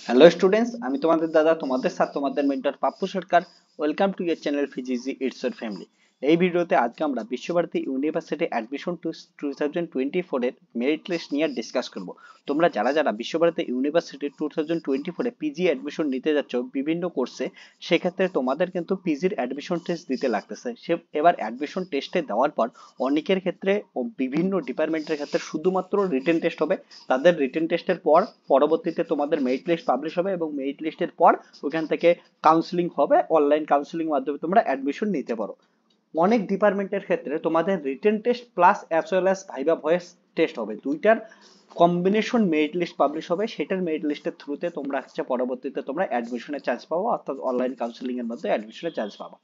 Hello students, আমি তোমাদের দাদা, তোমাদের সাথে তোমাদের mentor Pappu Sarkar. Welcome to your channel ফিজিজি ইটস ইওর ফ্যামিলি। এই ভিডিওতে আজকে আমরা বিশ্বভারতী ইউনিভার্সিটি অ্যাডমিশন 2024 এর মেরিট লিস্ট নিয়ে ডিসকাস করব। তোমরা যারা যারা বিশ্বভারতী ইউনিভার্সিটি 2024 এ পিজি অ্যাডমিশন নিতে যাচ্ছ বিভিন্ন কোর্সে, সেক্ষেত্রে তোমাদের কিন্তু পিজির অ্যাডমিশন টেস্ট দিতে লাগতেছে। এবার অ্যাডমিশন টেস্টে দেওয়ার পর অনেকের ক্ষেত্রে ও বিভিন্ন ডিপার্টমেন্টের ক্ষেত্রে শুধুমাত্র রিটেন টেস্ট হবে। তাদের রিটেন টেস্টের পর পরবর্তীতে তোমাদের মেরিট লিস্ট পাবলিশ হবে এবং মেরিট লিস্টের পর ওখান থেকে কাউন্সিলিং হবে। অনলাইন কাউন্সিলিং মাধ্যমে তোমরা অ্যাডমিশন নিতে পারো। অনেক ডিপার্টমেন্টের ক্ষেত্রে তোমাদের written test plus as well as viva voice test হবে, দুইটার কম্বিনেশন মেরিট লিস্ট পাবলিশ হবে। সেটার মেরিট লিস্টের থ্রুতে তোমরা হচ্ছে পরবর্তীতে তোমরা অ্যাডমিশনের চান্স পাবো, অর্থাৎ অনলাইন কাউন্সিলিং এর মধ্যে অ্যাডমিশনের চান্স পাবো।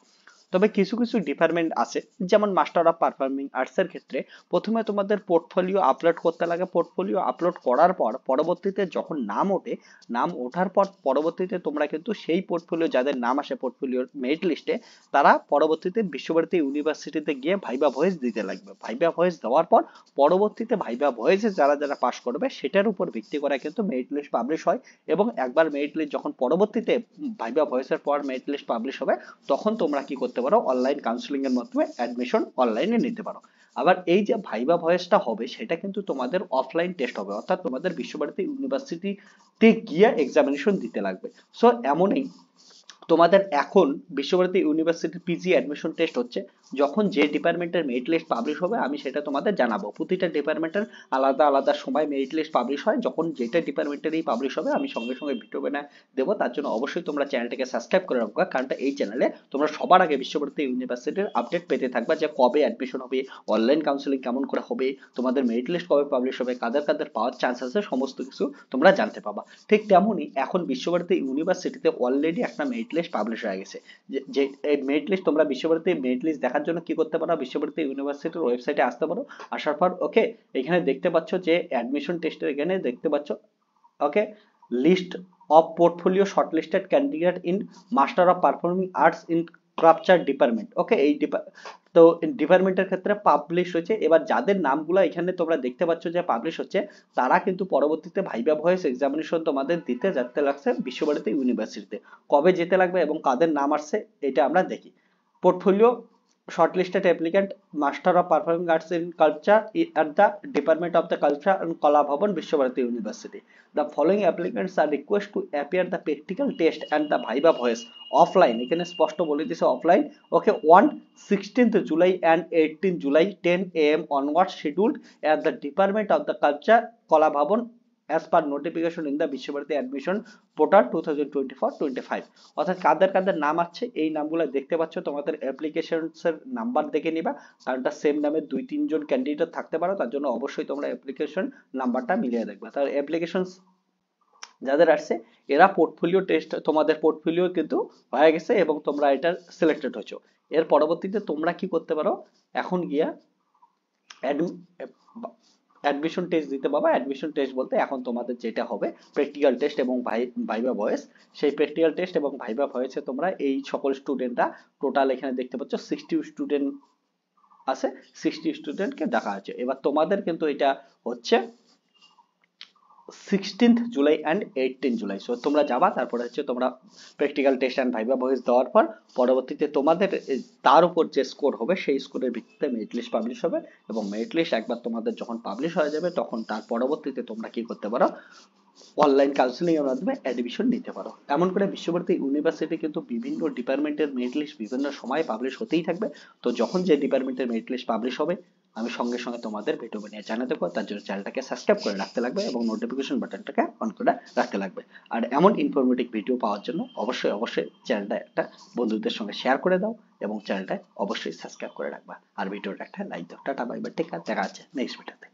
তবে কিছু কিছু ডিপার্টমেন্ট আছে, যেমন মাস্টার অফ পারফর্মিং আর্টস এর ক্ষেত্রে প্রথমে তোমাদের পোর্টফোলিও আপলোড করতে লাগে। পোর্টফোলিও আপলোড করার পর পরবর্তীতে যখন নাম ওঠে, নাম ওঠার পর পরবর্তীতে তোমরা কিন্তু সেই পোর্টফোলিও, যাদের নাম আসে পোর্টফোলিওর মেরিট লিস্টে, তারা পরবর্তীতে বিশ্বভারতী ইউনিভার্সিটিতে গিয়ে ভাইবা ভয়েস দিতে লাগবে। ভাইবা ভয়েস দেওয়ার পর পরবর্তীতে ভাইবা ভয়েসে যারা যারা পাশ করবে সেটার উপর ভিত্তি করে কিন্তু মেরিট লিস্ট পাবলিশ হয়। এবং একবার মেরিট লিস্ট যখন পরবর্তীতে ভাইবা ভয়েসের পর মেরিট লিস্ট পাবলিশ হবে, তখন তোমরা কি করতে পারো, অনলাইন কাউন্সিলিং এর মাধ্যমে অ্যাডমিশন অনলাইনে নিতে পারো। আবার এই যে ভাইবা ভয়েসটা হবে, সেটা কিন্তু তোমাদের অফলাইন টেস্ট হবে, অর্থাৎ তোমাদের বিশ্বভারতী ইউনিভার্সিটিতে গিয়ে এক্সামিনেশন দিতে লাগবে। সো এমনই তোমাদের এখন Visvabharati university PG admission test হচ্ছে। যখন যে ডিপার্টমেন্টের মেরিট লিস্ট পাবলিশ হবে আমি সেটা তোমাদের জানাবো। প্রতিটা ডিপার্টমেন্টের আলাদা আলাদা সময় মেরিট লিস্ট পাবলিশ হয়। যখন যেটা ডিপার্টমেন্টেরই পাবলিশ হবে আমি সঙ্গে সঙ্গে ভিডিও বানিয়ে দেবো। তার জন্য অবশ্যই তোমরা চ্যানেলটাকে সাবস্ক্রাইব করে রাখবে, কারণ এই চ্যানেলে তোমরা সবার আগে বিশ্বভারতী ইউনিভার্সিটির আপডেট পেতে থাকবে, যে কবে অ্যাডমিশন হবে, অনলাইন কাউন্সিলিং কেমন করে হবে, তোমাদের মেরিট লিস্ট কবে পাবলিশ হবে, কাদের কাদের পাওয়ার চান্স আছে, সমস্ত কিছু তোমরা জানতে পাবা। ঠিক তেমনই এখন বিশ্বভারতী ইউনিভার্সিটিতে অলরেডি একটা মেরিট লিস্ট পাবলিশ হয়ে গেছে। যে এই মেরিট লিস্ট তোমরা বিশ্বভারতী মেরিট লিস্ট দেখার জন্য কি করতে পারো, বিশ্বভারতী ইউনিভার্সিটির ওয়েবসাইটে আসতে পারো। আসার পর ওকে, এখানে দেখতে পাচ্ছ যে অ্যাডমিশন টেস্টের এখানে দেখতে পাচ্ছ okay, list of portfolio shortlisted candidate in master of performing arts in sculpture department. Okay, এই তো ডিপার্টমেন্টের ক্ষেত্রে পাবলিশ হয়েছে। এবার যাদের নামগুলো এখানে তোমরা দেখতে পাচ্ছ যে পাবলিশ হচ্ছে, তারা কিন্তু পরবর্তীতে ভাইবা ভয়েস এক্সামিনেশন তোমাদের দিতে যেতে লাগছে বিশ্বভারতী ইউনিভার্সিটিতে। কবে যেতে লাগবে এবং কাদের নাম আসছে এটা আমরা দেখি। Portfolio shortlisted applicant master of performing arts in culture at the department of the culture and Kala Bhavan Vishwabharati University. The following applicants are requested to appear the practical test and the viva voice offline, এখানে স্পষ্ট বলে দিয়েছে offline. Okay, 16th July and 18th July 10 AM onwards scheduled at the Department of the Culture Kala Bhavan as per notification in the Visvabharati admission portal 2024-25। অর্থাৎ কাদের কাদের নাম আছে এই নামগুলো দেখতে পাচ্ছ, তোমাদের অ্যাপ্লিকেশনস এর নাম্বার দেখে নিবা, কারণ এটা সেম নামে দুই তিনজন ক্যান্ডিডেট থাকতে পারো, তার জন্য অবশ্যই তোমরা অ্যাপ্লিকেশন নাম্বারটা মিলিয়ে দেখবা। তার অ্যাপ্লিকেশনস যাদের আসছে এরা পোর্টফোলিও টেস্ট, তোমাদের পোর্টফোলিও কিন্তু হয়ে গেছে এবং তোমরা এটা সিলেক্টেড হয়েছো। এর পরবর্তীতে তোমরা কি করতে পারো, এখন গিয়া অ্যাডমিশন টেস্ট দিতে পারবা। অ্যাডমিশন টেস্ট বলতে এখন তোমাদের যেটা হবে প্র্যাকটিক্যাল টেস্ট এবং ভাইবা ভয়েস। সেই প্র্যাকটিক্যাল টেস্ট এবং ভাইবা ভয়েসে তোমরা এই সকল স্টুডেন্টরা, টোটাল এখানে দেখতে পাচ্ছ 60 স্টুডেন্ট আছে, 60 স্টুডেন্টকে দেখা আছে। এবার তোমাদের কিন্তু এটা হচ্ছে 16th July and 18th July। So তোমরা যাবা, তারপরে হচ্ছে তোমরা practical test and viva voce দেওয়ার পর পরবর্তীতে তোমাদের তার উপর যে স্কোর হবে সেই স্কোরের ভিত্তিতে মেরিট লিস্ট পাবলিশ হবে। এবং মেরিট লিস্ট একবার তোমাদের যখন পাবলিশ হয়ে যাবে, তখন তার পরবর্তীতে তোমরা কি করতে পারো, অনলাইন কাউন্সিলিং এর মাধ্যমে অ্যাডমিশন নিতে পারো। এমন করে বিশ্বভারতী ইউনিভার্সিটি কিন্তু বিভিন্ন ডিপার্টমেন্টের মেরিট লিস্ট বিভিন্ন সময় পাবলিশ হতেই থাকবে। তো যখন যে ডিপার্টমেন্টের মেরিট লিস্ট পাবলিশ হবে আমি সঙ্গে সঙ্গে তোমাদের ভিডিও বানিয়ে জানিয়ে দেবো। তার জন্য চ্যানেলটাকে সাবস্ক্রাইব করে রাখতে লাগবে এবং নোটিফিকেশন বাটনটাকে অন করে রাখতে লাগবে। আর এমন ইনফরমেটিভ ভিডিও পাওয়ার জন্য অবশ্যই অবশ্যই চ্যানেলটা একটা বন্ধুদের সঙ্গে শেয়ার করে দাও এবং চ্যানেলটা অবশ্যই সাবস্ক্রাইব করে রাখবা। আর ভিডিওটা একটা লাইক দাও। Tata bye bye, take care, দেখা হচ্ছে নেক্সট ভিডিওতে।